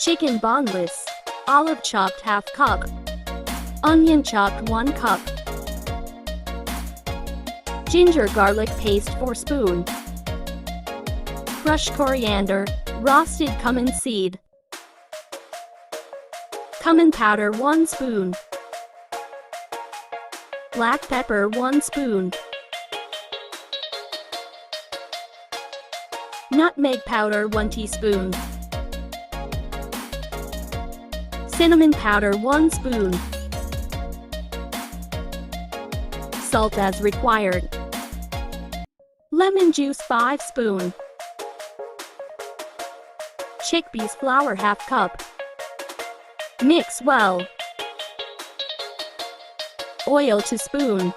chicken boneless, olive chopped ½ cup, onion chopped 1 cup, ginger garlic paste 4 spoon, crushed coriander, roasted cumin seed, cumin powder 1 spoon, black pepper 1 spoon, nutmeg powder 1 teaspoon, cinnamon powder 1 spoon, salt as required, lemon juice 5 spoon, chickpeas flour ½ cup. Mix well. Oil to spoon.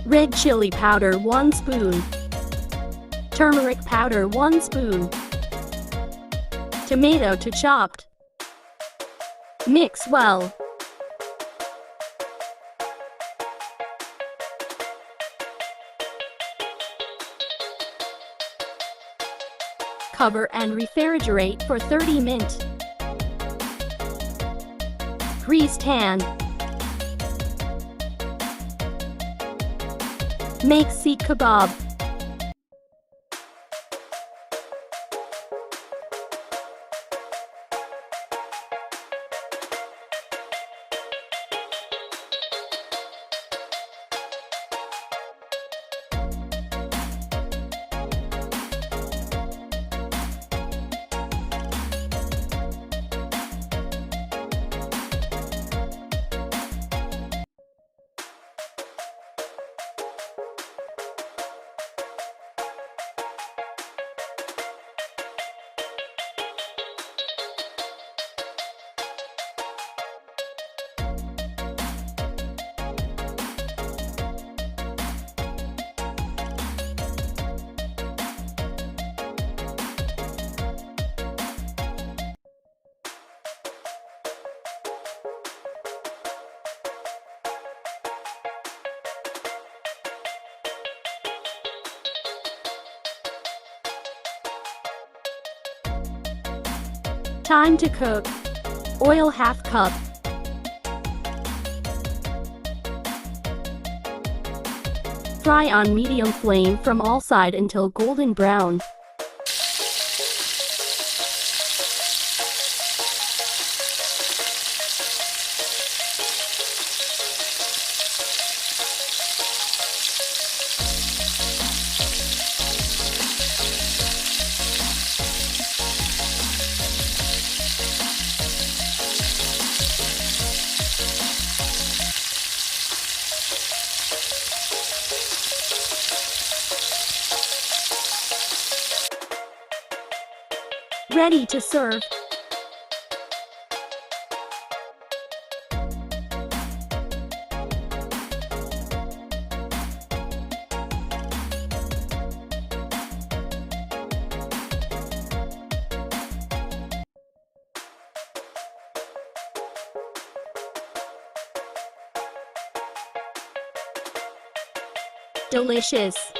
Red chili powder 1 spoon. Turmeric powder 1 spoon. Tomato to chopped. Mix well. Cover and refrigerate for 30 minutes. Greased hand. Make Seekhkabab. Time to cook. Oil ½ cup. Fry on medium flame from all sides until golden brown. Ready to serve. Delicious.